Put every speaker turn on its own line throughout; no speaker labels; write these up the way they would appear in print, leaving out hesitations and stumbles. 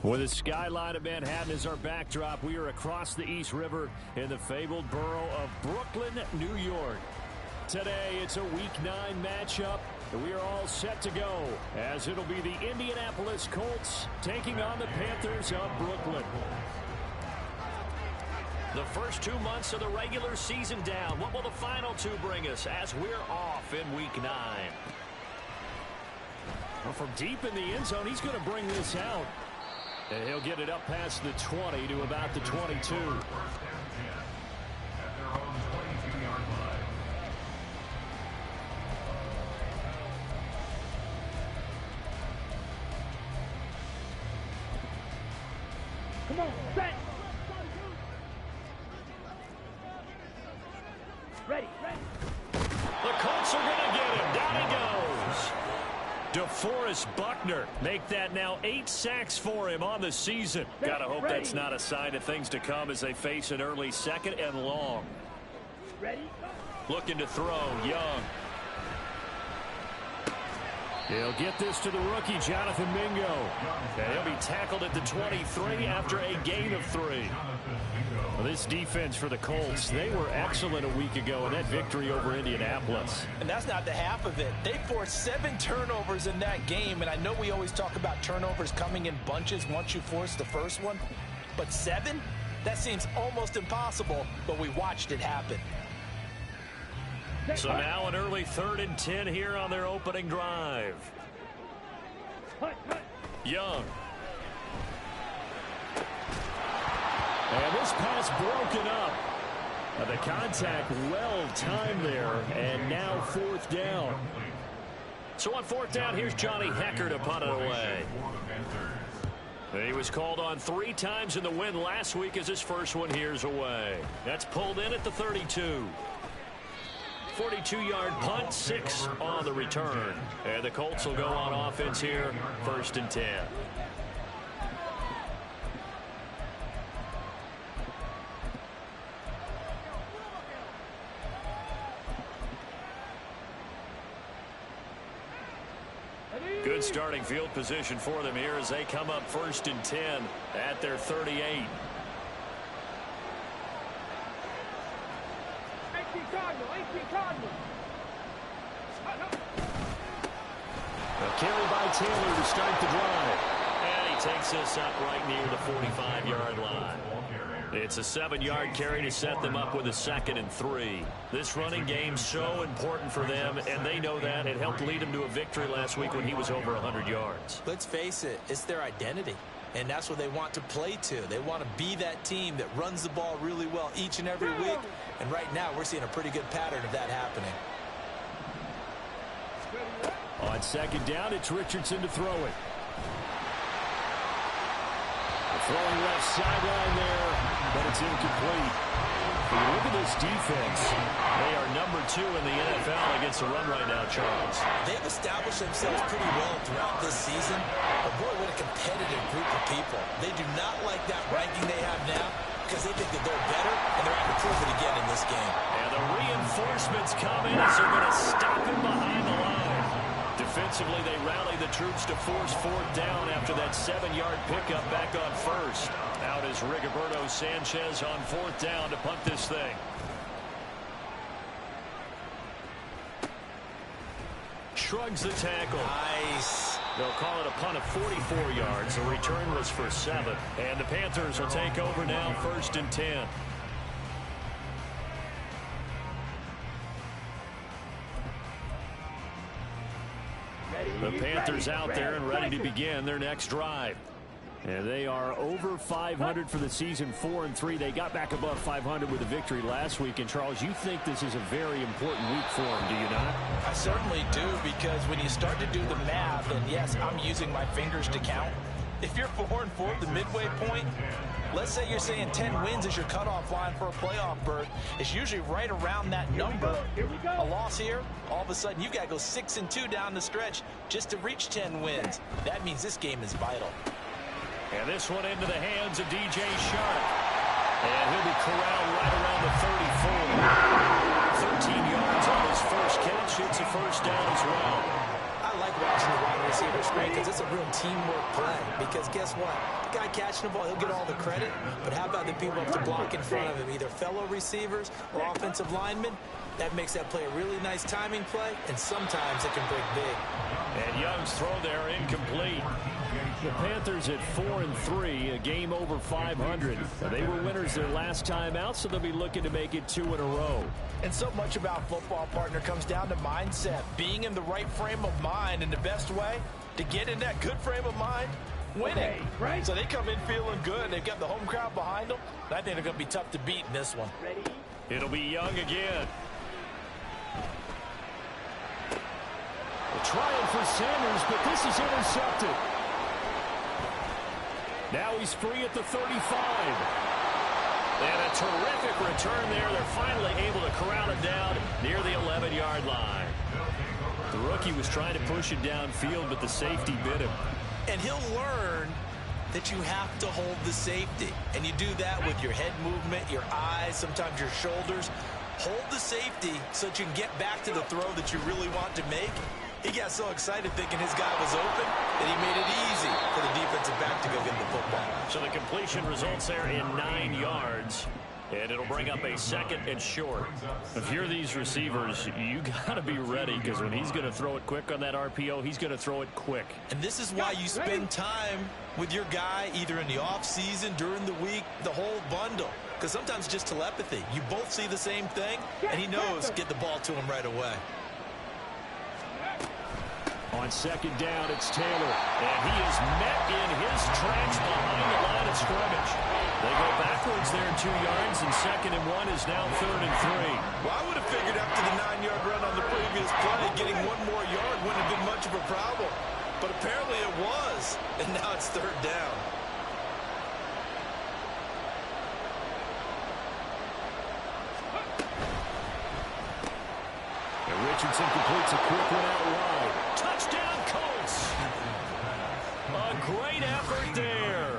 With the skyline of Manhattan as our backdrop, we are across the East River in the fabled borough of Brooklyn, New York. Today, it's a Week 9 matchup, and we are all set to go, as it'll be the Indianapolis Colts taking on the Panthers of Brooklyn.
The first 2 months of the regular season down. What will the final two bring us as we're off in Week 9?
Well, from deep in the end zone, he's going to bring this out. And he'll get it up past the 20 to about the 22.
Come on, set. Ready.
The Colts are going to get him. Down he goes.
DeForest Buckner make that now 8 sacks for him on the season. Gotta hope that's not a sign of things to come as they face an early second and long.
Ready?
Looking to throw, Young. He'll get this to the rookie, Jonathan Mingo. And he'll be tackled at the 23 after a gain of 3. Well, this defense for the Colts, they were excellent a week ago in that victory over Indianapolis.
And that's not the half of it. They forced 7 turnovers in that game, and I know we always talk about turnovers coming in bunches once you force the first one, but 7? That seems almost impossible, but we watched it happen.
So now an early 3rd and 10 here on their opening drive. Young. And this pass broken up. The contact well timed there, and now 4th down. So on 4th down, here's Johnny Hecker to punt it away. He was called on 3 times in the win last week as his first one here's away. That's pulled in at the 32. 42-yard punt, 6 on the return. And the Colts will go on offense here, 1st and 10. Good starting field position for them here as they come up 1st and 10 at their 38.
18 Cardinal.
A carry by Taylor to start the drive. And he takes this up right near the 45-yard line. It's a 7-yard carry to set them up with a 2nd and 3. This running game's so important for them, and they know that. It helped lead them to a victory last week when he was over 100 yards.
Let's face it, it's their identity, and that's what they want to play to. They want to be that team that runs the ball really well each and every week, and right now we're seeing a pretty good pattern of that happening.
On 2nd down, it's Richardson to throw it. Throwing left sideline there, but it's incomplete. When you look at this defense, they are number 2 in the NFL against the run right now, Charles.
They've established themselves pretty well throughout this season, but boy, what a competitive group of people. They do not like that ranking they have now because they think that they're better, and they're out to prove it again in this game.
And the reinforcements come in as they're going to stop him behind the line. Defensively, they rally the troops to force 4th down after that 7-yard pickup back on 1st. Out is Rigoberto Sanchez on 4th down to punt this thing. Shrugs the tackle.
Nice.
They'll call it a punt of 44 yards. The return was for 7. And the Panthers will take over now, 1st and 10. The Panthers out there and ready to begin their next drive. And they are over 500 for the season, 4-3. They got back above 500 with a victory last week. And, Charles, you think this is a very important week for them, do you not?
I certainly do, because when you start to do the math, and yes, I'm using my fingers to count. If you're 4-4 at the midway point, let's say you're saying 10 wins is your cutoff line for a playoff berth. It's usually right around that number. A loss here, all of a sudden you've got to go 6-2 down the stretch just to reach 10 wins. That means this game is vital.
And this one into the hands of DJ Shark. And he'll be corralled right around the 34. 13 yards on his first catch. It's a 1st down as well.
I like watching the wide receiver screen because it's a real teamwork play. Because guess what? The guy catching the ball, he'll get all the credit. But how about the people up to block in front of him, either fellow receivers or offensive linemen? That makes that play a really nice timing play, and sometimes it can break big.
And Young's throw there incomplete. The Panthers at 4-3, a game over 500. They were winners their last time out, so they'll be looking to make it 2 in a row.
And so much about football, partner, comes down to mindset. Being in the right frame of mind, and the best way to get in that good frame of mind, winning.
Right.
So they come in feeling good. They've got the home crowd behind them. I think they're going to be tough to beat in this one.
Ready?
It'll be Young again. Trying for Sanders, but this is intercepted. Now he's free at the 35. And a terrific return there. They're finally able to corral him down near the 11-yard line. The rookie was trying to push it downfield, but the safety bit him.
And he'll learn that you have to hold the safety. And you do that with your head movement, your eyes, sometimes your shoulders. Hold the safety so that you can get back to the throw that you really want to make. He got so excited thinking his guy was open that he made it easy for the defensive back to go get the football.
So the completion results there in 9 yards. And it'll bring up a 2nd and short. If you're these receivers, you got to be ready, because when he's going to throw it quick on that RPO, he's going to throw it quick.
And this is why you spend time with your guy either in the offseason, during the week, the whole bundle. Because sometimes it's just telepathy. You both see the same thing, and he knows get the ball to him right away.
On 2nd down, it's Taylor. And he is met in his tracks behind the line of scrimmage. They go backwards there 2 yards, and 2nd and 1 is now 3rd and 3.
Well, I would have figured after the 9-yard run on the previous play, getting 1 more yard wouldn't have been much of a problem. But apparently it was, and now it's 3rd down.
And Richardson completes a quick one out wide. Touchdown, Colts! A great effort there.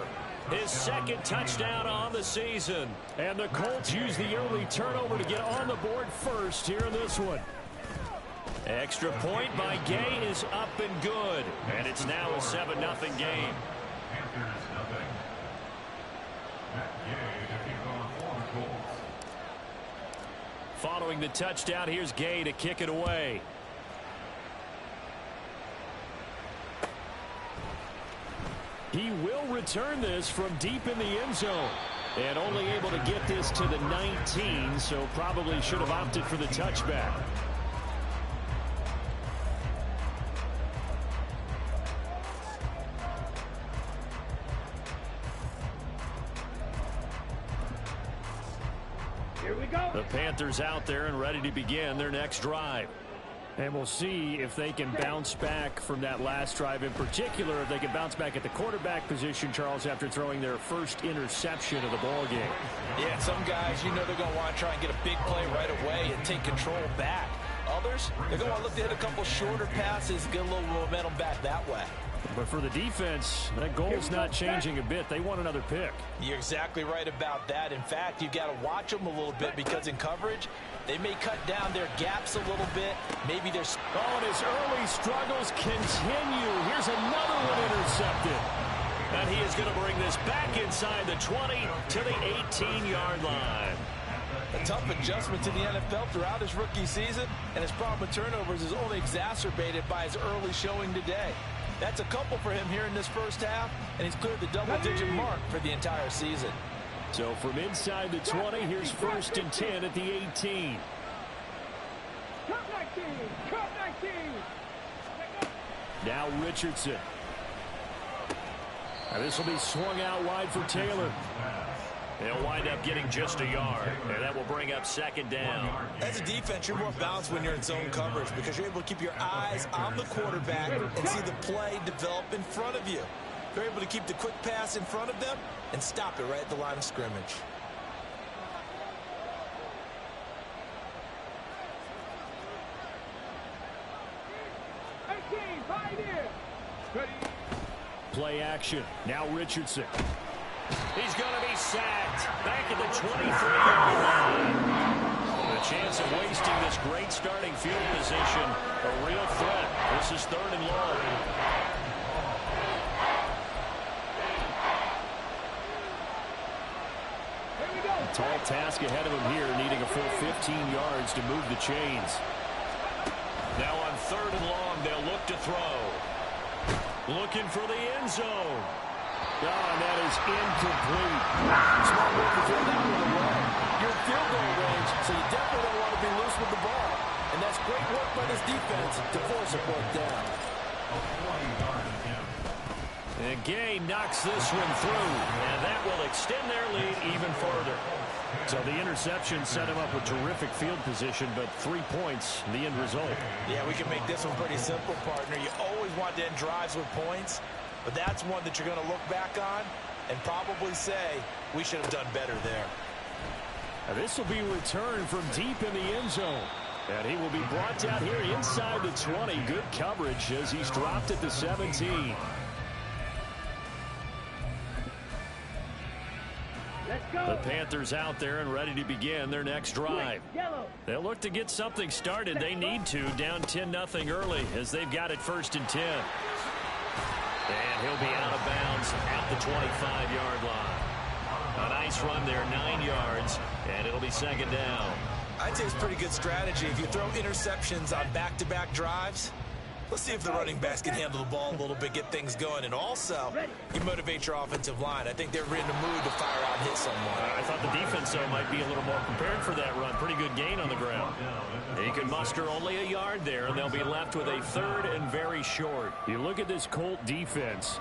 His 2nd touchdown on the season. And the Colts use the early turnover to get on the board first here in this one. Extra point by Gay is up and good. And it's now a 7-0 game. Following the touchdown, here's Gay to kick it away. He will return this from deep in the end zone. And only able to get this to the 19, so probably should have opted for the touchback.
Here we go.
The Panthers out there and ready to begin their next drive. And we'll see if they can bounce back from that last drive, in particular if they can bounce back at the quarterback position, Charles, after throwing their first interception of the ball game.
Yeah, some guys, you know they're going to want to try and get a big play right away and take control back. Others, they're going to want to look to hit a couple shorter passes, get a little momentum back that way.
But for the defense, that goal's not changing a bit. They want another pick.
You're exactly right about that. In fact, you've got to watch them a little bit because in coverage, they may cut down their gaps a little bit. Maybe they're...
Oh, and his early struggles continue. Here's another one intercepted. And he is going to bring this back inside the 20 to the 18-yard line.
A tough adjustment to the NFL throughout his rookie season, and his problem with turnovers is only exacerbated by his early showing today. That's a couple for him here in this first half, and he's cleared the double-digit mark for the entire season.
So from inside the 20, here's 1st and 10 at the 18.
Cut 19. Cut 19.
Now Richardson. And this will be swung out wide for Taylor. They'll wind up getting just a yard, and that will bring up 2nd down.
As a defense, you're more balanced when you're in zone coverage because you're able to keep your eyes on the quarterback and see the play develop in front of you. You're able to keep the quick pass in front of them and stop it right at the line of scrimmage.
Play action. Now Richardson. He's going to be sacked back at the 23-yard line. The chance of wasting this great starting field position, a real threat. This is 3rd and long. Tall task ahead of him here, needing a full 15 yards to move the chains.
Now on 3rd and long, they'll look to throw. Looking for the end zone.
Oh, and that is incomplete.
Smart move to throw that one away. You're in field goal range, so you definitely don't want to be loose with the ball. And that's great work by this defense to force a fourth down.
And Gay knocks this one through, and that will extend their lead even further.
So the interception set him up with terrific field position, but 3 points, the end result.
Yeah, we can make this one pretty simple, partner. You always want to end drives with points, but that's one that you're going to look back on and probably say, we should have done better there.
Now this will be returned from deep in the end zone. And he will be brought down here inside the 20. Good coverage as he's dropped at the 17. The Panthers out there and ready to begin their next drive. They'll look to get something started. They need to, down 10-0 early as they've got it 1st and 10.
And he'll be out of bounds at the 25-yard line. A nice run there, 9 yards, and it'll be 2nd down.
I'd say it's pretty good strategy. If you throw interceptions on back-to-back drives, let's see if the running backs can handle the ball a little bit, get things going, and also you motivate your offensive line. I think they're in the mood to fire out and hit someone.
I thought the defense, though, might be a little more prepared for that run. Pretty good gain on the ground. He can muster only a yard there, and they'll be left with a 3rd and very short. You look at this Colt defense.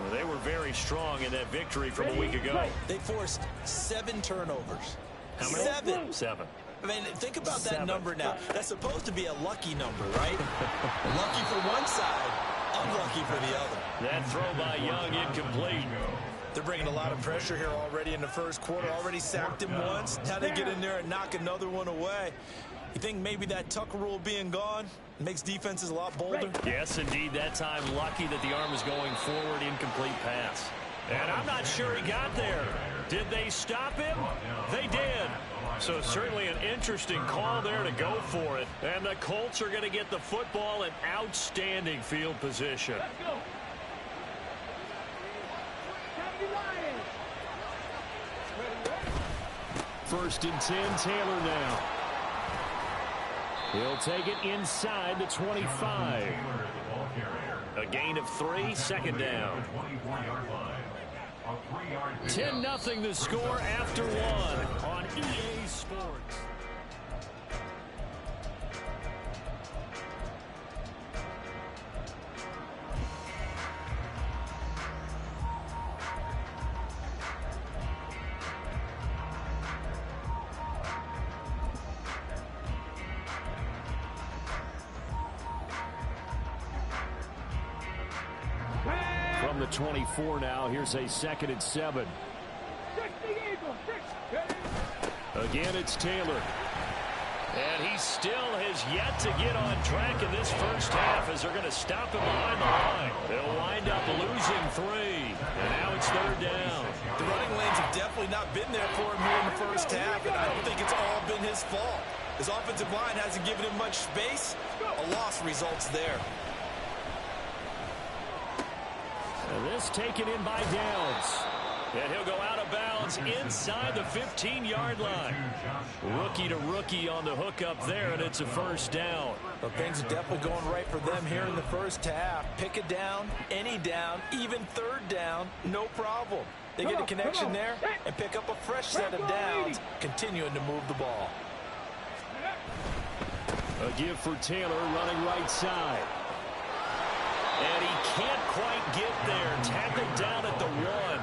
Well, they were very strong in that victory from a week ago.
They forced 7 turnovers.
How many? 7.
I mean, think about that number now. That's supposed to be a lucky number, right? Lucky for one side, unlucky for the other.
That throw by Young incomplete.
They're bringing a lot of pressure here already in the first quarter. Already sacked him once. Now they get in there and knock another one away. You think maybe that Tucker rule being gone makes defenses a lot bolder?
Yes, indeed. That time, lucky that the arm was going forward. Incomplete pass.
And I'm not sure he got there. Did they stop him? They did. So certainly an interesting call there to go for it. And the Colts are going to get the football in outstanding field position.
Let's go.
1st and 10, Taylor now. He'll take it inside the 25.
A gain of 3, 2nd down.
10-0 the score after 1 on EA Sports. From the 24 now, here's a 2nd and 7. Again, it's Taylor.
And he still has yet to get on track in this first half as they're going to stop him behind the line. They'll wind up losing 3. And now it's 3rd down.
The running lanes have definitely not been there for him here in the first half, and I don't think it's all been his fault. His offensive line hasn't given him much space. A loss results there.
And this taken in by Downs.
And he'll go out of bounds inside the 15-yard line.
Rookie to rookie on the hook up there, and it's a 1st down.
Well, things are definitely going right for them here in the first half. Pick it down, any down, even 3rd down, no problem. They get a connection there and pick up a fresh set of downs, continuing to move the ball.
A give for Taylor running right side.
And he can't quite get there. Tackled down at the 1.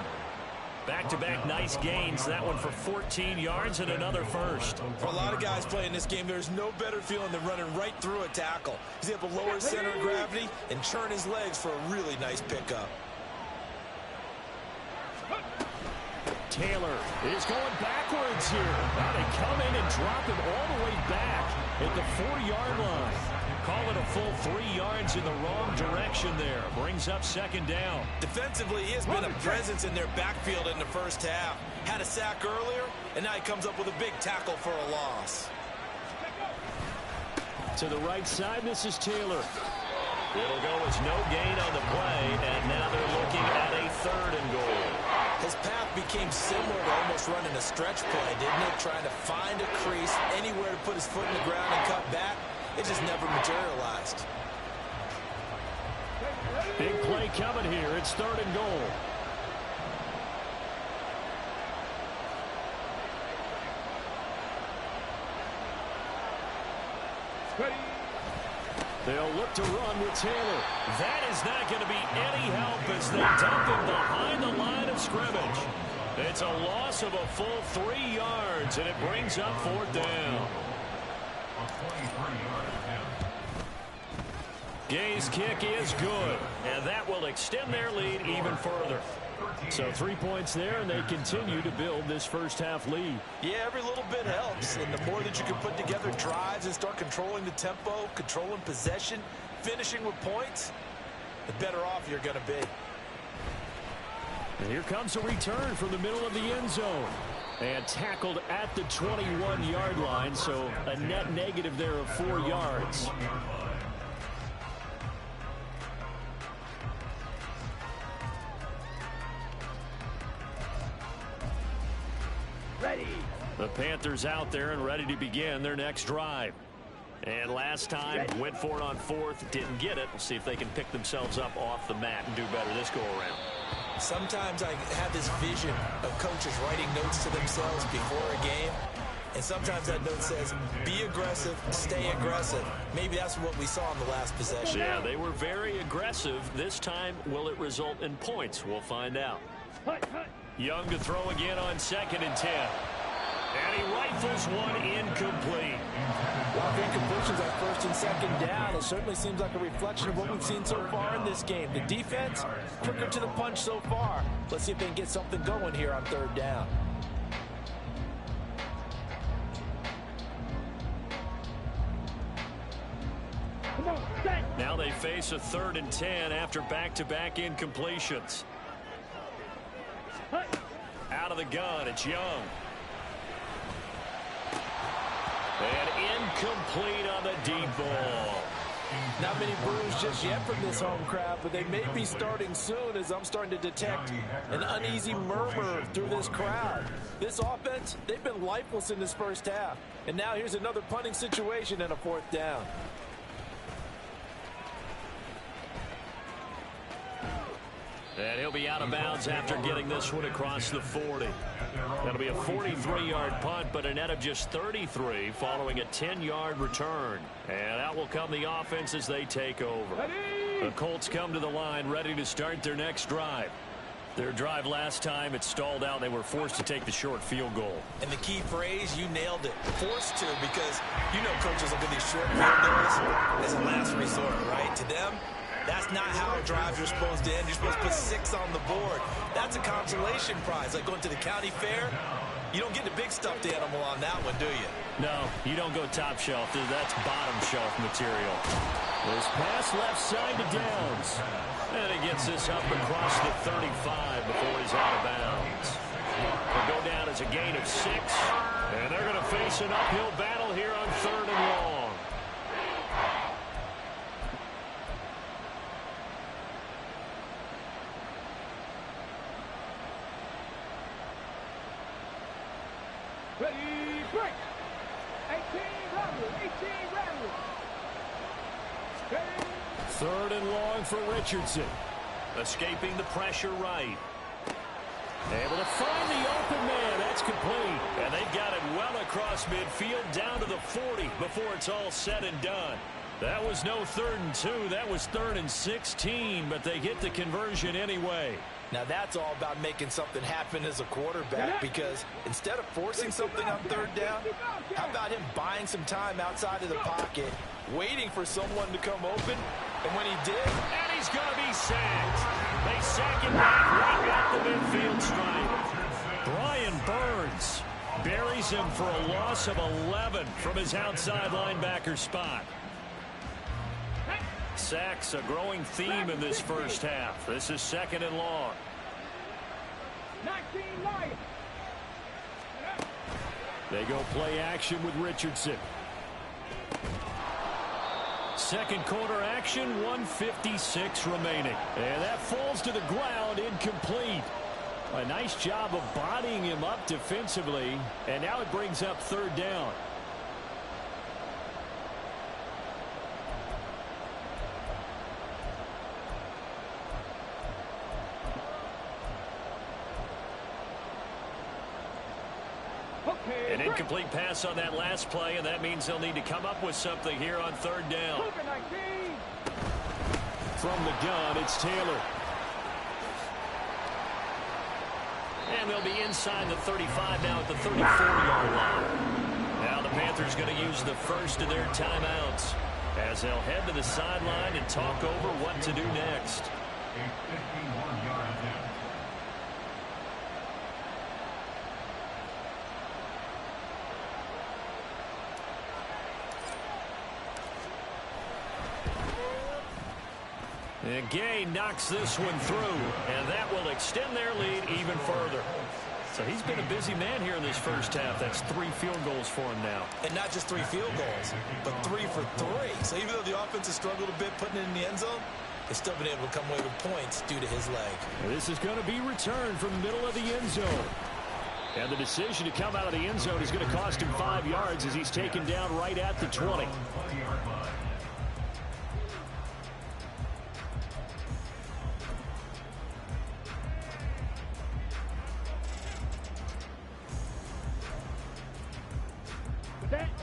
Back-to-back nice gains. That one for 14 yards and another 1st.
For a lot of guys playing this game, there's no better feeling than running right through a tackle. He's able to lower his center of gravity and churn his legs for a really nice pickup.
Taylor is going backwards here. Now they come in and drop him all the way back at the 4-yard line. Call it a full 3 yards in the wrong direction there. Brings up 2nd down.
Defensively, he has been a presence in their backfield in the first half. Had a sack earlier, and now he comes up with a big tackle for a loss.
To the right side, this is Taylor.
It'll go as no gain on the play, and now they're looking at a 3rd and goal.
His path became similar to almost running a stretch play, didn't it? Trying to find a crease, anywhere to put his foot in the ground and cut back. It just never materialized.
Big play coming here. It's 3rd and goal. They'll look to run with Taylor.
That is not going to be any help as they dump him behind the line of scrimmage. It's a loss of a full 3 yards, and it brings up 4th down. Gay's kick is good, and that will extend their lead even further.
So 3 points there, and they continue to build this first half lead.
Yeah, every little bit helps, and the more that you can put together drives and start controlling the tempo, controlling possession, finishing with points, the better off you're going to be.
And here comes a return from the middle of the end zone. And tackled at the 21-yard line, so a net negative there of 4 yards.
Ready.
The Panthers out there and ready to begin their next drive. And last time, went for it on 4th, didn't get it. We'll see if they can pick themselves up off the mat and do better this go-around.
Sometimes I have this vision of coaches writing notes to themselves before a game. And sometimes that note says, be aggressive, stay aggressive. Maybe that's what we saw in the last possession.
Yeah, they were very aggressive. This time, will it result in points? We'll find out. Young to throw again on 2nd and 10. And he rifles one incomplete.
Well, incompletions on 1st and 2nd down. It certainly seems like a reflection of what we've seen so far in this game. The defense, quicker to the punch so far. Let's see if they can get something going here on 3rd down.
Now they face a 3rd and 10 after back-to-back incompletions. Out of the gun, it's Young. And incomplete on the deep ball.
Not many boos just yet from this home crowd, but they may be starting soon as I'm starting to detect an uneasy murmur through this crowd. This offense, they've been lifeless in this first half. And now here's another punting situation and a 4th down.
And he'll be out of bounds after getting this one across the 40. That'll be a 43-yard punt, but a net of just 33 following a 10-yard return. And out will come the offense as they take over. The Colts come to the line ready to start their next drive. Their drive last time, it stalled out. They were forced to take the short field goal.
And the key phrase, you nailed it. Forced to, because you know coaches look at these short field goals as a last resort, right? To them, that's not how drives are supposed to end. You're supposed to put 6 on the board. That's a consolation prize. Like going to the county fair, you don't get the big stuffed animal on that one, do you?
No, you don't go top shelf. That's bottom shelf material. This pass left side to Downs. And he gets this up across the 35 before he's out of bounds. He'll go down as a gain of 6. And they're going to face an uphill battle here on 3rd and long.
Ready, break. 18 rattle, 18 rattle. Ready.
3rd and long for Richardson. Escaping the pressure right. Able to find the open man. That's complete. And they got it well across midfield down to the 40 before it's all said and done. That was no 3rd and 2. That was 3rd and 16, but they get the conversion anyway.
Now that's all about making something happen as a quarterback, because instead of forcing something on 3rd down, how about him buying some time outside of the pocket, waiting for someone to come open, and when he did...
And he's going to be sacked. They sack him back right at the midfield stripe. Brian Burns buries him for a loss of 11 from his outside linebacker spot. Sacks a growing theme in this first half. This is 2nd and long.
19 Lions.
They go play action with Richardson. Second quarter action, 1:56 remaining. And that falls to the ground, incomplete. A nice job of bodying him up defensively, and now it brings up third down. An incomplete pass on that last play, and that means they'll need to come up with something here on third down. From the gun, it's Taylor. And they'll be inside the 35 now at the 34-yard line. Now the Panthers going to use the first of their timeouts as they'll head to the sideline and talk over what to do next. And Gay knocks this one through, and that will extend their lead even further. So he's been a busy man here in this first half. That's 3 field goals for him now.
And not just 3 field goals, but 3 for 3. So even though the offense has struggled a bit putting it in the end zone, they've still been able to come away with points due to his leg.
This is going to be returned from the middle of the end zone. And the decision to come out of the end zone is going to cost him 5 yards as he's taken down right at the 20.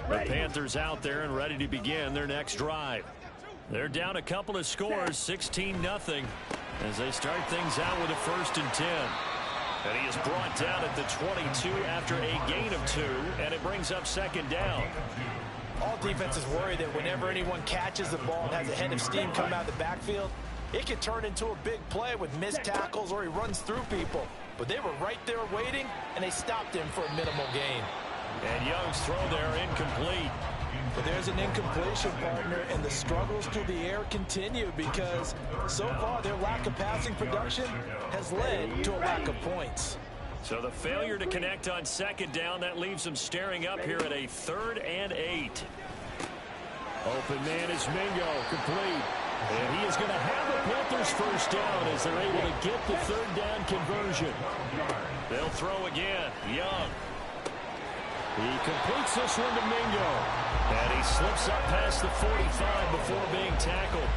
The Panthers out there and ready to begin their next drive. They're down a couple of scores, 16-0, as they start things out with a 1st and 10. And he is brought down at the 22 after a gain of 2, and it brings up 2nd down.
All defenses worry that whenever anyone catches the ball and has a head of steam come out of the backfield, it can turn into a big play with missed tackles or he runs through people. But they were right there waiting, and they stopped him for a minimal gain.
And Young's throw there incomplete.
But there's an incompletion, partner, and the struggles through the air continue because so far their lack of passing production has led to a lack of points.
So the failure to connect on 2nd down, that leaves them staring up here at a 3rd and 8. Open man is Mingo, complete. And he is going to have the Panthers first down as they're able to get the 3rd down conversion. They'll throw again. Young. He completes this one to Mingo. And he slips up past the 45 before being tackled.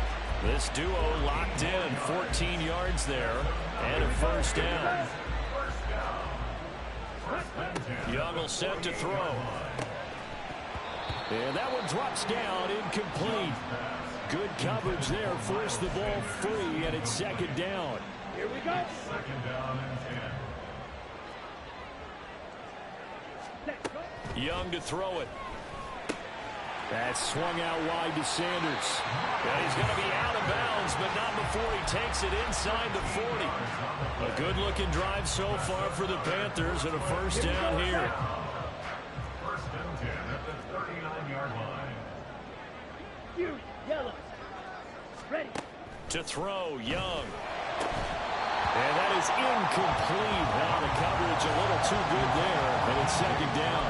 This duo locked in, 14 yards there, and a 1st down. Young will set to throw. And that one drops down, incomplete. Good coverage there, forced the ball free, and it's 2nd down.
Here we go.
2nd down and 10.
Young to throw it. That's swung out wide to Sanders. And he's going to be out of bounds, but not before he takes it inside the 40. A good-looking drive so far for the Panthers, and a 1st down here.
1st and 10 at the 39-yard line.
Yellow. Ready.
To throw, Young. And that is incomplete. Now the coverage a little too good there, and it's 2nd down.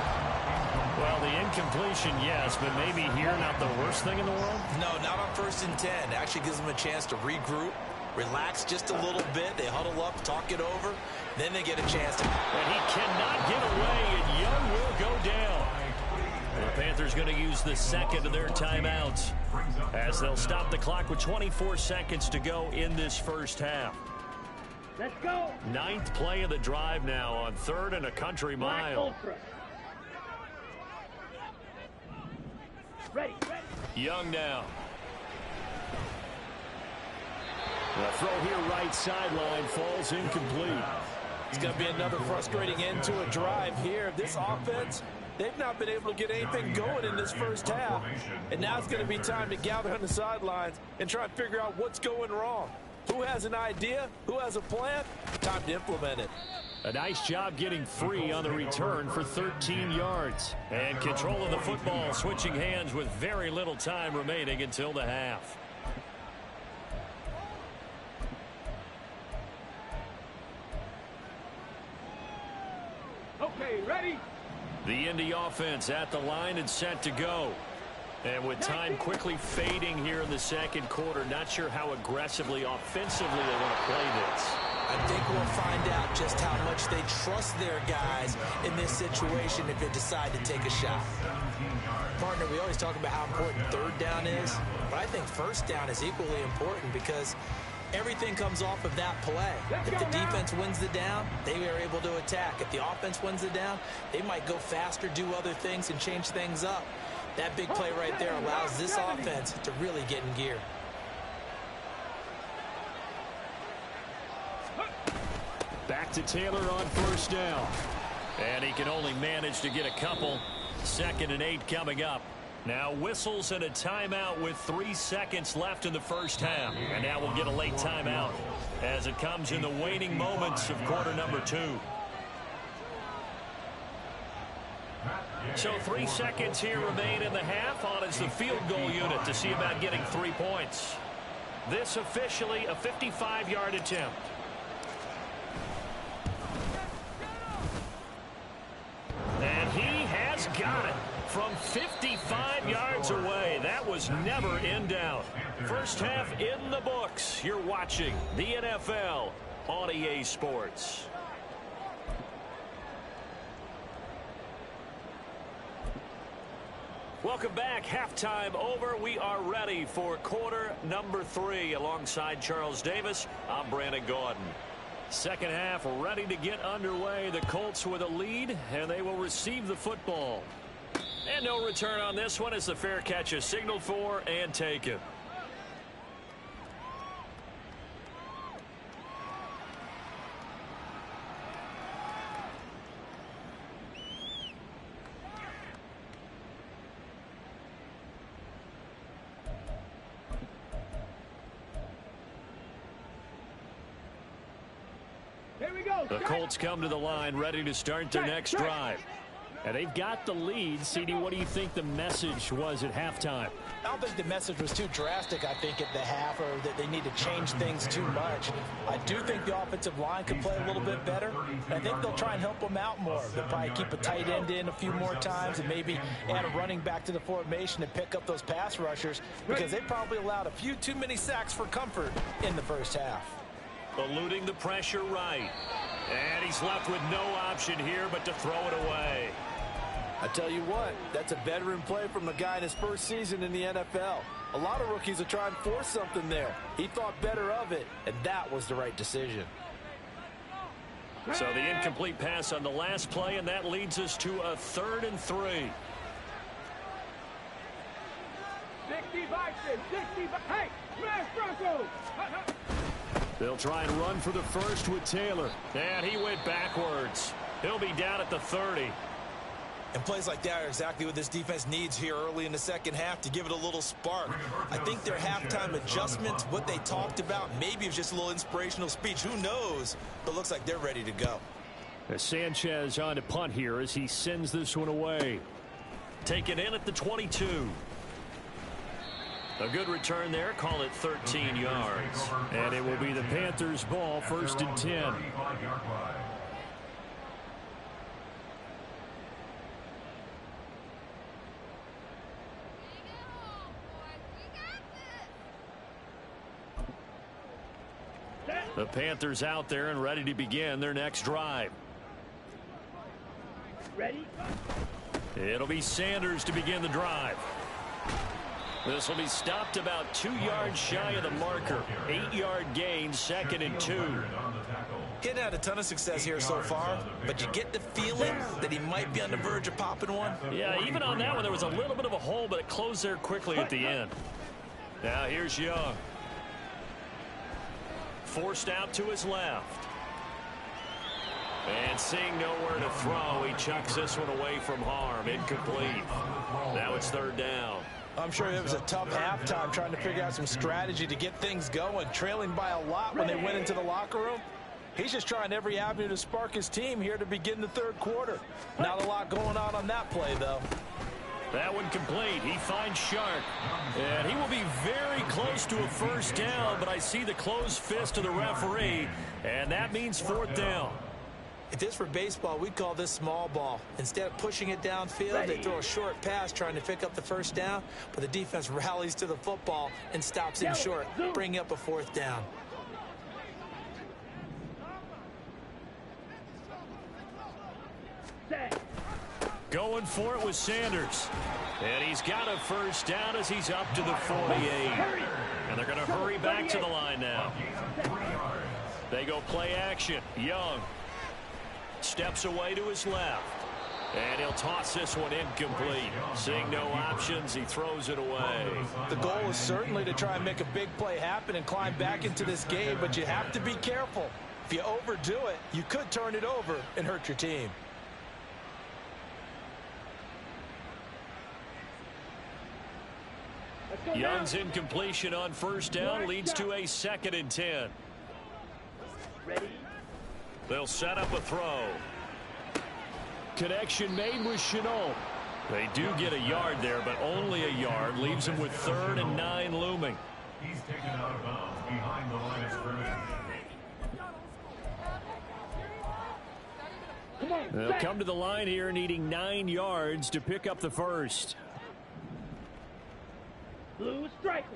Well, the incompletion, yes, but maybe here not the worst thing in the world?
No, not on 1st and 10. It actually gives them a chance to regroup, relax just a little bit. They huddle up, talk it over. Then they get a chance to...
And he cannot get away, and Young will go down. The Panthers going to use the 2nd of their timeouts as they'll stop the clock with 24 seconds to go in this first half.
Let's go.
9th play of the drive now on 3rd and a country mile.
Ready.
Young now. The throw here right sideline falls incomplete.
It's going to be another frustrating end to a drive here. This offense, they've not been able to get anything going in this first half. And now it's going to be time to gather on the sidelines and try and figure out what's going wrong. Who has an idea? Who has a plan? Time to implement it.
A nice job getting free on the return for 13 yards. And controlling the football, switching hands with very little time remaining until the half.
Okay, ready.
The Indy offense at the line and set to go. And with time quickly fading here in the second quarter, not sure how aggressively, offensively they want to play this.
I think we'll find out just how much they trust their guys in this situation if they decide to take a shot. Partner, we always talk about how important third down is, but I think first down is equally important because everything comes off of that play. If the defense wins the down, they are able to attack. If the offense wins the down, they might go faster, do other things, and change things up. That big play right there allows this offense to really get in gear.
Back to Taylor on first down. And he can only manage to get a couple. 2nd and 8 coming up. Now whistles and a timeout with 3 seconds left in the first half. And now we'll get a late timeout as it comes in the waning moments of quarter number 2. So 3 seconds here remain in the half. On is the field goal unit to see about getting 3 points. This officially a 55-yard attempt. And he has got it from 55 yards away. That was never in doubt. First half in the books. You're watching the NFL on EA Sports. Welcome back. Halftime over. We are ready for quarter number 3. Alongside Charles Davis, I'm Brandon Gordon. Second half ready to get underway. The Colts with a lead, and they will receive the football. And no return on this one as the fair catch is signaled for and taken. The Colts come to the line ready to start their next drive. And they've got the lead. CD, what do you think the message was at halftime?
I don't think the message was too drastic, I think, at the half, or that they need to change things too much. I do think the offensive line could play a little bit better. I think they'll try and help them out more. They'll probably keep a tight end in a few more times and maybe add a running back to the formation and pick up those pass rushers because they probably allowed a few too many sacks for comfort in the first half.
Eluding the pressure right. And he's left with no option here but to throw it away.
I tell you what, that's a veteran play from a guy in his first season in the NFL. A lot of rookies will try and force something there. He thought better of it, and that was the right decision.
So the incomplete pass on the last play, and that leads us to a 3rd and 3.
65, 65. Hey, smash Broncos!
They'll try and run for the first with Taylor. And he went backwards. He'll be down at the 30.
And plays like that are exactly what this defense needs here early in the second half to give it a little spark. I think their halftime adjustments, what they talked about, maybe it was just a little inspirational speech. Who knows? But it looks like they're ready to go.
As Sanchez on to punt here as he sends this one away. Taken in at the 22. A good return there. Call it 13 yards. And it will be the Panthers' ball, 1st and 10. The Panthers out there and ready to begin their next drive.
Ready?
It'll be Sanders to begin the drive. This will be stopped about 2 yards shy of the marker. 8-yard gain, 2nd and 2.
He hadn't had a ton of success here so far, but you get the feeling that he might be on the verge of popping one.
Yeah, even on that one, there was a little bit of a hole, but it closed there quickly at the end. Now here's Young. Forced out to his left. And seeing nowhere to throw, he chucks this one away from harm. Incomplete. Now it's 3rd down.
I'm sure it was a tough halftime trying to figure out some strategy to get things going, trailing by a lot when they went into the locker room. He's just trying every avenue to spark his team here to begin the 3rd quarter. Not a lot going on that play, though.
That one complete. He finds Shark. And he will be very close to a 1st down, but I see the closed fist of the referee, and that means 4th down.
If this were baseball, we'd call this small ball. Instead of pushing it downfield, they throw a short pass trying to pick up the first down, but the defense rallies to the football and stops him short, bringing up a 4th down.
Going for it with Sanders. And he's got a first down as he's up to the 48. And they're going to hurry back to the line now. They go play action. Young steps away to his left. And he'll toss this one incomplete. Seeing no options, he throws it away.
The goal is certainly to try and make a big play happen and climb back into this game, but you have to be careful. If you overdo it, you could turn it over and hurt your team.
Young's incompletion on first down leads to a 2nd and 10. They'll set up a throw. Connection made with Chenault. They do get a yard there, but only a yard. Leaves them with 3rd and 9 looming.
He's taken out of bounds behind the line of scrimmage.
They'll come to the line here needing 9 yards to pick up the first.
Blue striker.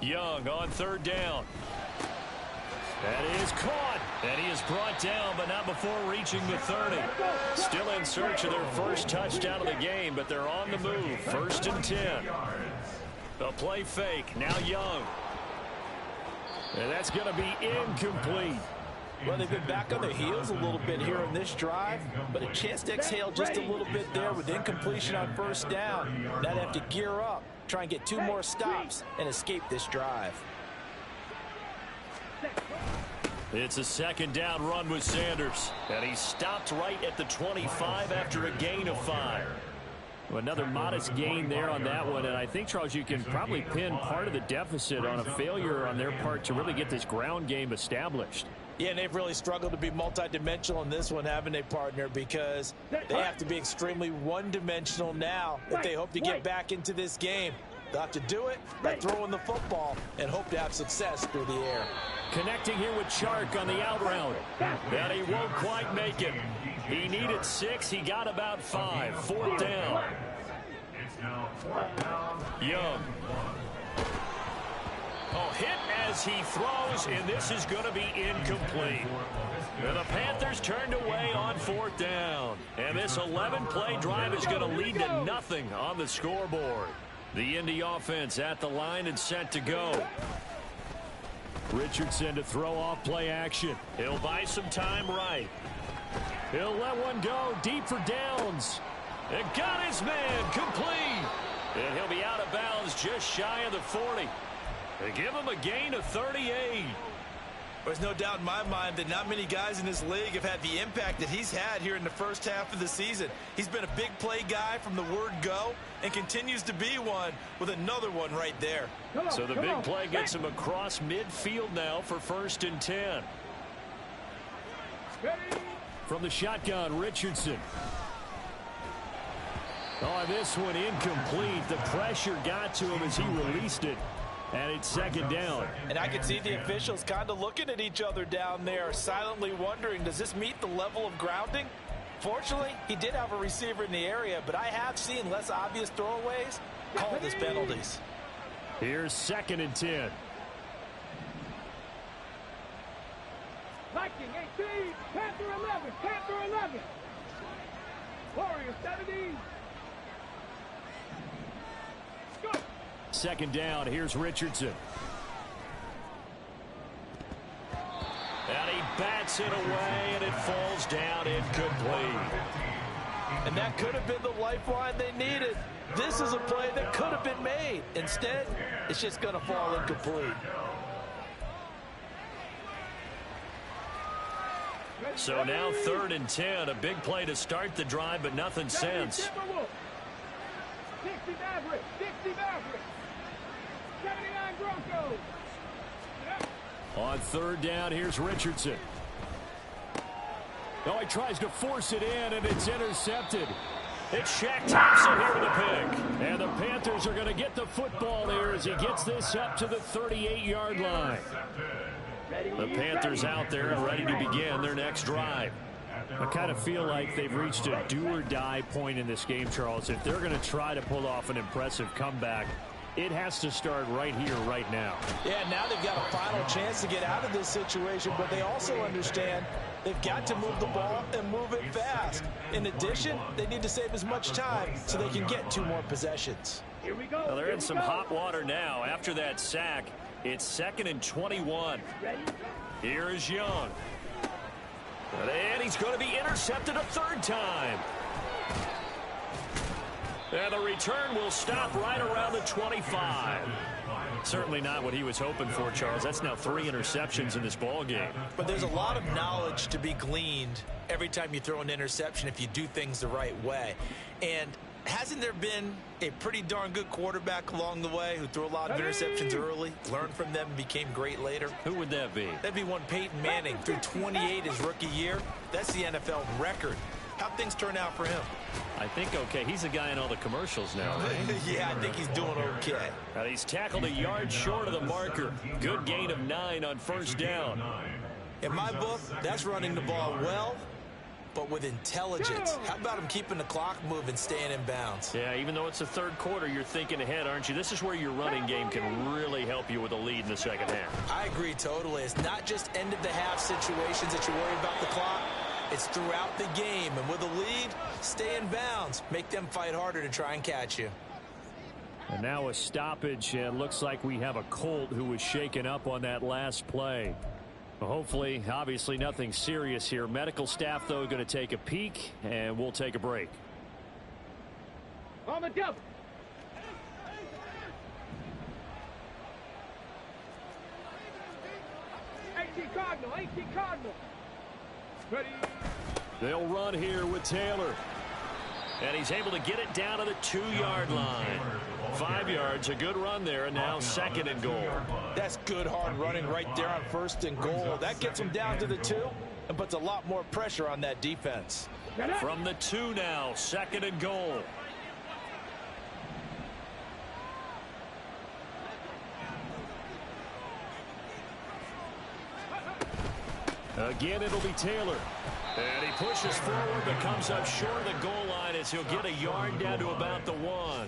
Young on 3rd down. That is caught. And he is brought down, but not before reaching the 30. Still in search of their first touchdown of the game, but they're on the move. 1st and 10. The play fake. Now Young. And that's going to be incomplete.
Well, they've been back on their heels a little bit here in this drive, but a chance to exhale just a little bit there with incompletion on first down. Now they have to gear up, try and get 2 more stops, and escape this drive.
It's a 2nd down run with Sanders, and he stopped right at the 25 after a gain of 5. Another modest gain there on that one, and I think, Charles, you can probably pin part of the deficit on a failure on their part to really get this ground game established.
Yeah, and they've really struggled to be multidimensional in this one, haven't they, partner? Because they have to be extremely one-dimensional now if they hope to get back into this game. They'll have to do it by throwing the football and hope to have success through the air.
Connecting here with Chark on the out route. And he won't quite make it. He needed 6. He got about 5. 4th down. Young. Oh, hit as he throws, and this is going to be incomplete. And the Panthers turned away on 4th down. And this 11-play drive is going to lead to nothing on the scoreboard. The Indy offense at the line and set to go. Richardson to throw off play action. He'll buy some time right. He'll let one go deep for downs. And got his man complete. And he'll be out of bounds just shy of the 40. They give him a gain of 38.
There's no doubt in my mind that not many guys in this league have had the impact that he's had here in the first half of the season. He's been a big play guy from the word go and continues to be one with another one right there.
So the big play gets him across midfield now for 1st and 10. From the shotgun, Richardson. Oh, this one incomplete. The pressure got to him as he released it. And it's 2nd down.
And I can see the officials kind of looking at each other down there, silently wondering, does this meet the level of grounding? Fortunately, he did have a receiver in the area, but I have seen less obvious throwaways called as penalties.
Here's 2nd and 10.
Viking 18, Panther 11, Panther 11. Warriors 17.
2nd down. Here's Richardson. And he bats it away, and it falls down incomplete.
And that could have been the lifeline they needed. This is a play that could have been made. Instead, it's just going to fall incomplete.
So now 3rd and 10. A big play to start the drive, but nothing since.
60 Maverick, 60 Maverick. 79 Broncos.
On 3rd down, here's Richardson. Oh, he tries to force it in, and it's intercepted. It's Shaq Thompson here with a pick. And the Panthers are going to get the football here as he gets this up to the 38-yard line.
The Panthers out there and ready to begin their next drive. I kind of feel like they've reached a do-or-die point in this game, Charles. If they're going to try to pull off an impressive comeback, it has to start right here, right now.
Yeah, now they've got a final chance to get out of this situation, but they also understand they've got to move the ball and move it fast. In addition, they need to save as much time so they can get 2 more possessions.
Here we go.
Well, they're in some hot water now. After that sack, it's 2nd and 21.
Ready?
Here is Young. And he's going to be intercepted a 3rd time. And the return will stop right around the 25. Certainly not what he was hoping for, Charles. That's now 3 interceptions in this ball game.
But there's a lot of knowledge to be gleaned every time you throw an interception if you do things the right way. And hasn't there been a pretty darn good quarterback along the way who threw a lot of interceptions early, learned from them, and became great later?
Who would that be?
That'd be one Peyton Manning. Threw 28 his rookie year. That's the NFL record. How'd things turn out for him?
I think okay. He's a guy in all the commercials now, right?
Yeah, I think he's doing okay.
And he's tackled a yard short of the marker. Good gain of 9 on 1st down.
In my book, that's running the ball well, but with intelligence. How about him keeping the clock moving, staying in bounds?
Yeah, even though it's the 3rd quarter, you're thinking ahead, aren't you? This is where your running game can really help you with a lead in the 2nd half.
I agree totally. It's not just end-of-the-half situations that you worry about the clock. It's throughout the game. And with a lead, stay in bounds. Make them fight harder to try and catch you.
And now a stoppage. It looks like we have a Colt who was shaken up on that last play. Well, hopefully, obviously, nothing serious here. Medical staff, though, going to take a peek, and we'll take a break.
On the double. Cardinal, 18 Cardinal. Ready.
They'll run here with Taylor. And he's able to get it down to the 2-yard line. 5 yards, a good run there, and now 2nd and goal.
That's good hard running right there on 1st and goal. That gets them down to the 2 and puts a lot more pressure on that defense.
From the 2 now, 2nd and goal. Again, it'll be Taylor. And he pushes forward, but comes up short of the goal line as he'll get a yard down to about the 1.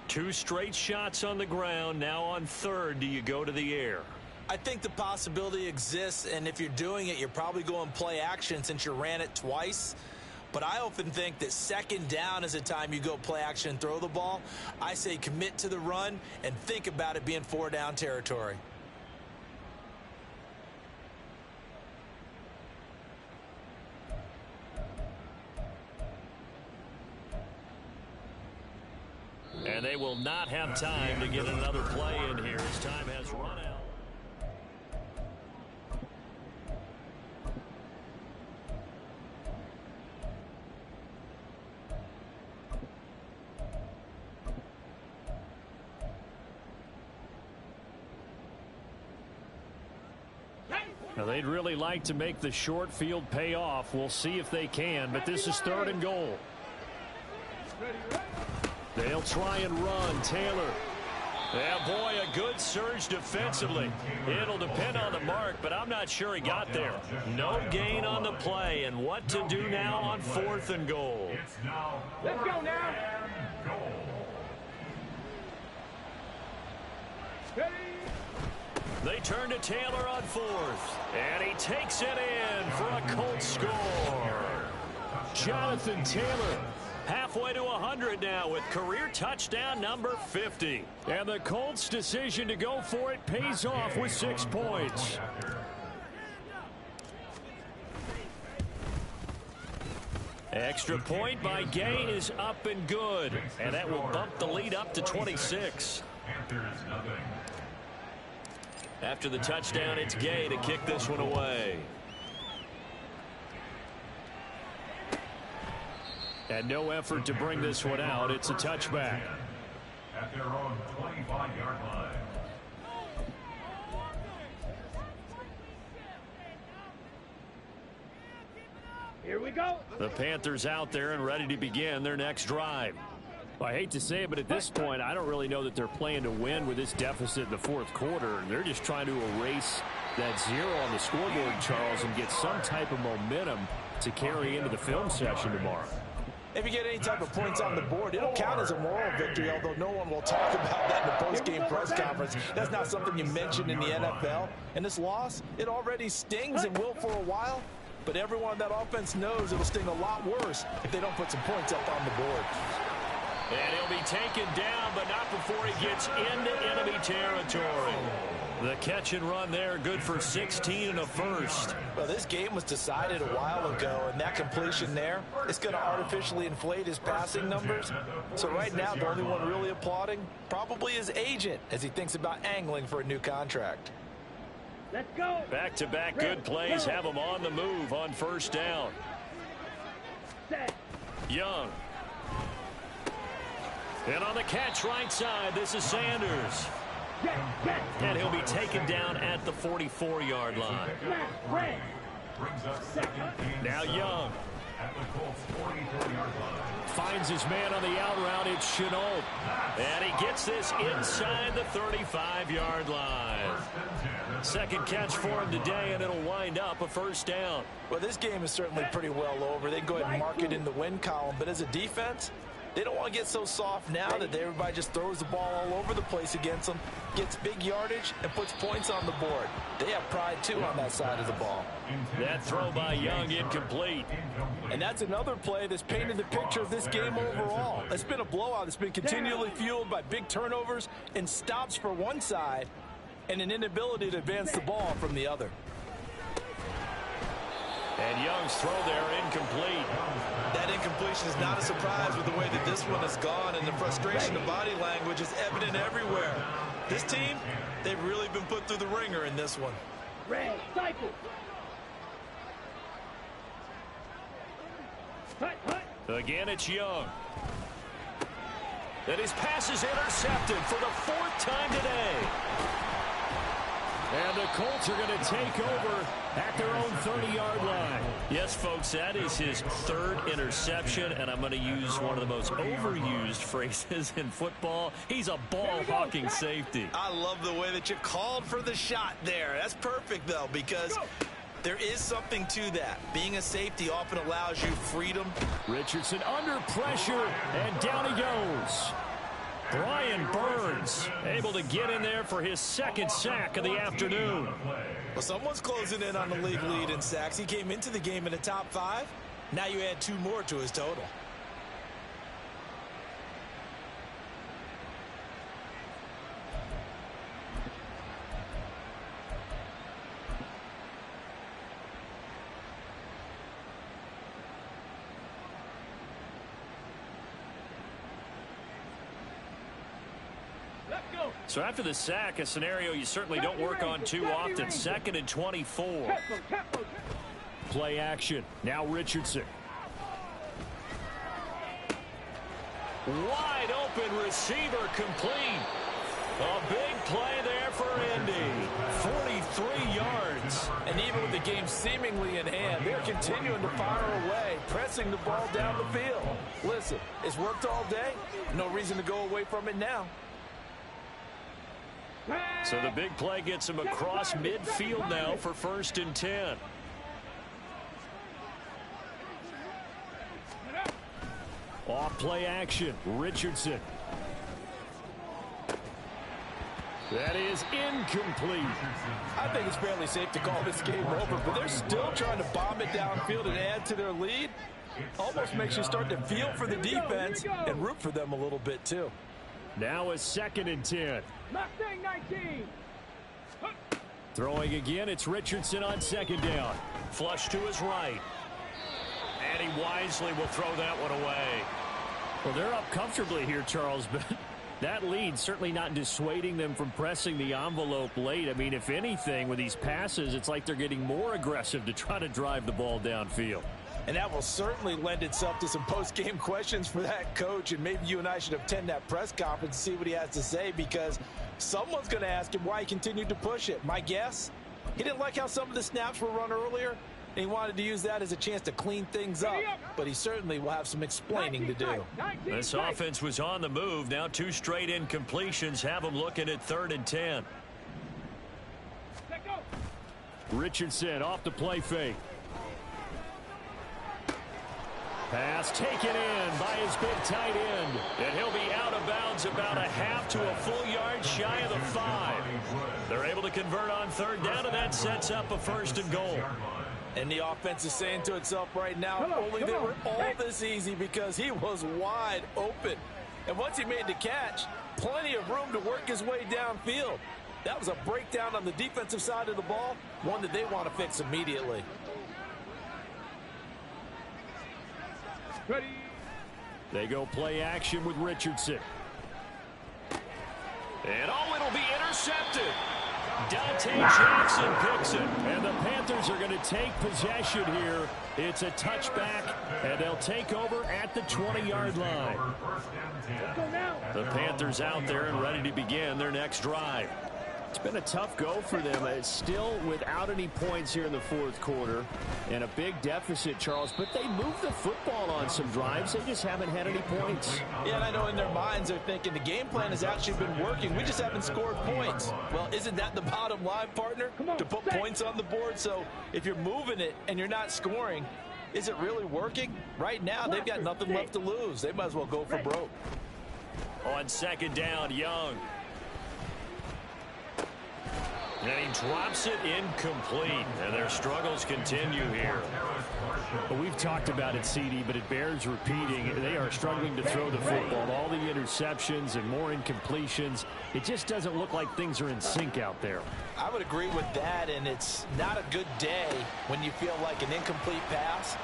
2 straight shots on the ground. Now on 3rd, do you go to the air?
I think the possibility exists, and if you're doing it, you're probably going play action since you ran it twice. But I often think that 2nd down is the time you go play action and throw the ball. I say commit to the run and think about it being 4-down territory.
And they will not have time to get another play in here as time has run out. Now they'd really like to make the short field pay off. We'll see if they can, but this is 3rd and goal. They'll try and run. Taylor. Yeah, boy, a good surge defensively. It'll depend on the mark, but I'm not sure he got there. No gain on the play, and what to do now on 4th and goal.
Let's go now. Ready.
They turn to Taylor on 4th, and he takes it in for a Colts score. Jonathan Taylor. Halfway to 100 now with career touchdown number 50. And the Colts' decision to go for it pays off with 6 points. Extra point by Gay is up and good. And that will bump the lead up to 26. After the touchdown, it's Gay to kick this one away. And no effort to bring this one out. It's a touchback.
At their own 25-yard line.
Here we go.
The Panthers out there and ready to begin their next drive. I hate to say it, but at this point, I don't really know that they're playing to win with this deficit in the fourth quarter. They're just trying to erase that 0 on the scoreboard, Charles, and get some type of momentum to carry into the film session tomorrow.
If you get any type of points on the board, it'll count as a moral victory, although no one will talk about that in the post-game press conference. That's not something you mention in the NFL. And this loss, it already stings and will for a while, but everyone on that offense knows it'll sting a lot worse if they don't put some points up on the board.
And he'll be taken down, but not before he gets into enemy territory. The catch and run there, good for 16 and a first.
Well, this game was decided a while ago, and that completion there is going to artificially inflate his passing numbers. So right now, the only one really applauding probably his agent as he thinks about angling for a new contract.
Let's go.
Back-to-back good plays have him on the move on first down.
Set.
Young. And on the catch right side, this is Sanders. And he'll be taken down at the 44-yard line. Now Young. Finds his man on the out route. It's Chenault. And he gets this inside the 35-yard line. Second catch for him today, and it'll wind up a first down.
Well, this game is certainly pretty well over. They can go ahead and mark it in the win column. But as a defense, they don't want to get so soft now that everybody just throws the ball all over the place against them, gets big yardage, and puts points on the board. They have pride, too, on that side of the ball.
That throw by Young incomplete.
And that's another play that's painted the picture of this game overall. It's been a blowout. It's been continually fueled by big turnovers and stops for one side and an inability to advance the ball from the other.
And Young's throw there incomplete.
That incompletion is not a surprise with the way that this one has gone, and the frustration of body language is evident everywhere. This team, they've really been put through the ringer in this one.
Red cycle.
Again, it's Young. And his pass is intercepted for the 4th time today.
And the Colts are going to take over at their own 30-yard line.
Yes, folks, that is his 3rd interception, and I'm going to use one of the most overused phrases in football. He's a ball-hawking safety.
I love the way that you called for the shot there. That's perfect, though, because there is something to that. Being a safety often allows you freedom.
Richardson under pressure, and down he goes.
Brian Burns able to get in there for his 2nd sack of the afternoon.
Well, someone's closing in on the league lead in sacks. He came into the game in the top 5. Now you add 2 more to his total.
So after the sack, a scenario you certainly don't work on too often. 2nd and 24.
Play action. Now Richardson.
Wide open receiver complete. A big play there for Indy. 43 yards.
And even with the game seemingly in hand, they're continuing to fire away, pressing the ball down the field. Listen, it's worked all day. No reason to go away from it now.
So the big play gets him across midfield now for 1st and 10.
Off play action. Richardson.
That is incomplete.
I think it's fairly safe to call this game over, but they're still trying to bomb it downfield and add to their lead. Almost makes you start to feel for the defense and root for them a little bit, too.
Now a 2nd and 10.
Mustang 19.
Throwing again, it's Richardson on 2nd down.
Flush to his right. And he wisely will throw that one away.
Well, they're up comfortably here, Charles, but that lead certainly not dissuading them from pressing the envelope late. I mean, if anything, with these passes, it's like they're getting more aggressive to try to drive the ball downfield.
And that will certainly lend itself to some post-game questions for that coach, and maybe you and I should attend that press conference and see what he has to say, because someone's going to ask him why he continued to push it. My guess, he didn't like how some of the snaps were run earlier, And he wanted to use that as a chance to clean things up, but he certainly will have some explaining to do.
This offense was on the move. Now 2 straight incompletions have them looking at 3rd and 10.
Richardson off the play fake. Pass taken in by his big tight end.
And he'll be out of bounds about a half to a full yard shy of the 5. They're able to convert on 3rd down, and that sets up a 1st and goal.
And the offense is saying to itself right now, only they were all this easy because he was wide open. And once he made the catch, plenty of room to work his way downfield. That was a breakdown on the defensive side of the ball, one that they want to fix immediately.
Ready.
They go play action with Richardson.
And it'll be intercepted. Dante Jackson picks it.
And the Panthers are going to take possession here. It's a touchback, and they'll take over at the 20-yard line.
The Panthers out there and ready to begin their next drive.
It's been a tough go for them. It's still without any points here in the 4th quarter and a big deficit, Charles, but they moved the football on some drives. They just haven't had any points.
Yeah, and I know in their minds they're thinking the game plan has actually been working. We just haven't scored points. Well, isn't that the bottom line, partner? To put points on the board. So if you're moving it and you're not scoring, is it really working? Right now, they've got nothing left to lose. They might as well go for broke.
On 2nd down, Young. And he drops it incomplete. And their struggles continue here.
Well, we've talked about it, CD, but it bears repeating. They are struggling to throw the football. All the interceptions and more incompletions. It just doesn't look like things are in sync out there.
I would agree with that, and it's not a good day when you feel like an incomplete pass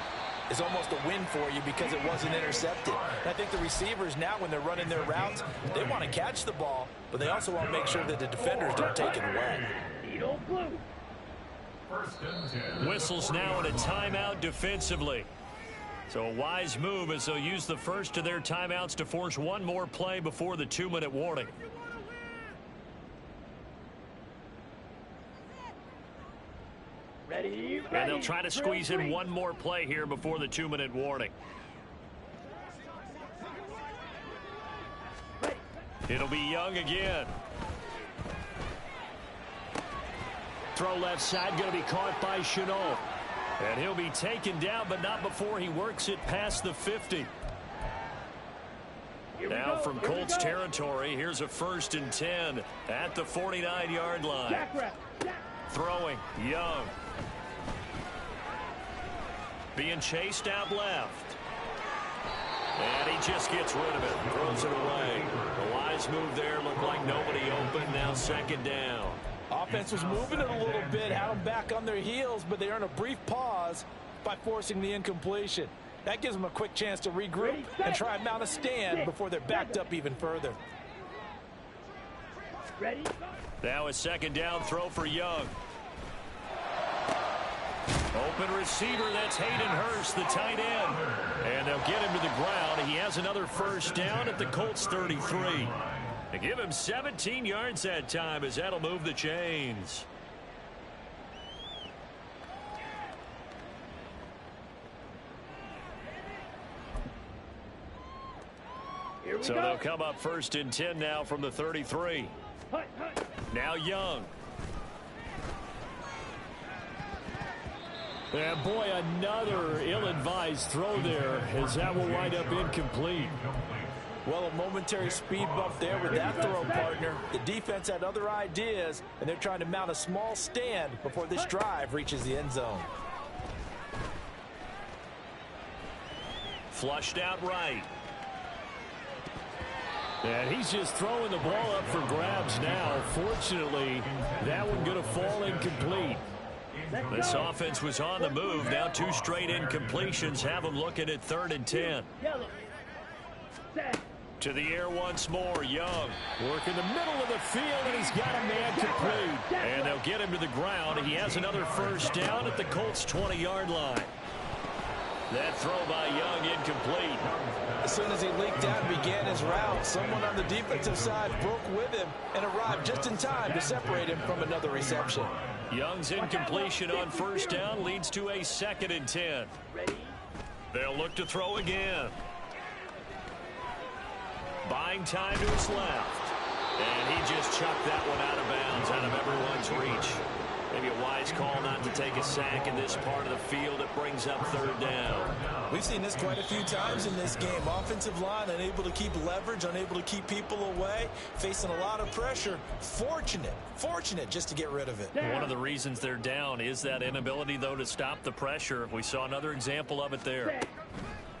is almost a win for you because it wasn't intercepted. And I think the receivers now, when they're running their routes, they want to catch the ball, but they also want to make sure that the defenders don't take it away.
Whistles now in a timeout defensively. So a wise move as they'll use the first of their timeouts to force one more play before the 2-minute warning.
Ready.
And they'll try to squeeze in one more play here before the 2-minute warning. It'll be Young again.
Throw left side, going to be caught by Chenault.
And he'll be taken down, but not before he works it past the 50. Now from Colts territory, here's a 1st and 10 at the 49-yard line. Throwing, Young. Being chased out left. And he just gets rid of it, throws it away. A wise move there, looked like nobody open, now 2nd down.
Offense was moving it a little bit, had them back on their heels, but they earn a brief pause by forcing the incompletion. That gives them a quick chance to regroup and try and mount a stand before they're backed up even further.
Now a 2nd down throw for Young. Open receiver, that's Hayden Hurst, the tight end. And they'll get him to the ground. He has another 1st down at the Colts 33. They give him 17 yards that time as that'll move the chains. So they'll come up 1st and 10 now from the 33. Now Young.
And boy, another ill-advised throw there as that will wind up incomplete.
Well, a momentary speed bump there with that throw, partner. The defense had other ideas, and they're trying to mount a small stand before this drive reaches the end zone.
Flushed out right.
And he's just throwing the ball up for grabs now. Fortunately, that one going to fall incomplete.
This offense was on the move. Now 2 straight incompletions have them looking at 3rd and 10. To the air once more, Young.
Work in the middle of the field, and he's got a man complete.
And they'll get him to the ground. He has another 1st down at the Colts 20-yard line. That throw by Young incomplete.
As soon as he leaked out and began his route, someone on the defensive side broke with him and arrived just in time to separate him from another reception.
Young's incompletion on first down leads to a 2nd and 10. They'll look to throw again. Buying time to his left. And he just chucked that one out of bounds, out of everyone's reach. Maybe a wise call not to take a sack in this part of the field. It brings up 3rd down.
We've seen this quite a few times in this game. Offensive line unable to keep leverage, unable to keep people away, facing a lot of pressure. Fortunate just to get rid of it.
One of the reasons they're down is that inability, though, to stop the pressure. We saw another example of it there.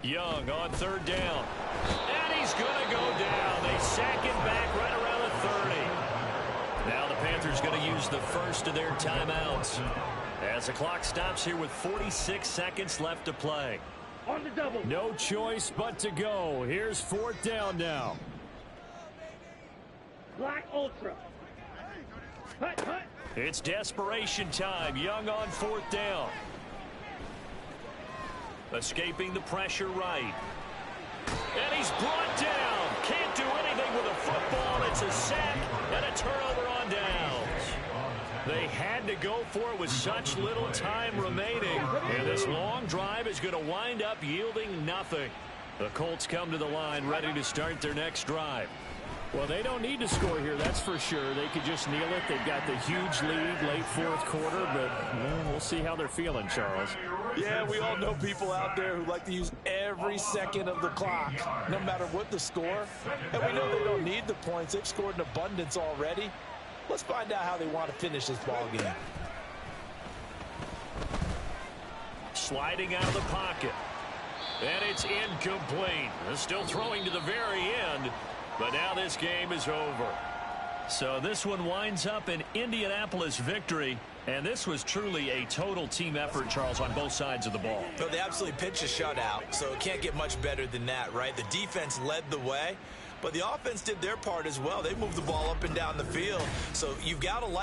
Young on 3rd down. And he's going to go down. They sack him back right around the 30. Now the Panthers going to use the first of their timeouts as the clock stops here with 46 seconds left to play.
On the double.
No choice but to go. Here's 4th down now.
Black Ultra. Hut.
It's desperation time. Young on 4th down. Escaping the pressure right. And he's brought down. Can't do anything with a football. It's a sack and a turnover on downs. They had to go for it with such little time remaining. And this long drive is going to wind up yielding nothing. The Colts come to the line ready to start their next drive.
Well, they don't need to score here, that's for sure. They could just kneel it. They've got the huge lead late 4th quarter, but we'll see how they're feeling, Charles.
Yeah, we all know people out there who like to use every second of the clock, no matter what the score. And we know they don't need the points. They've scored in abundance already. Let's find out how they want to finish this ball game.
Sliding out of the pocket. And it's incomplete. They're still throwing to the very end. But now this game is over. So this one winds up an Indianapolis victory. And this was truly a total team effort, Charles, on both sides of the ball.
So they absolutely pitched a shutout, so it can't get much better than that, right? The defense led the way, but the offense did their part as well. They moved the ball up and down the field. So you've got to like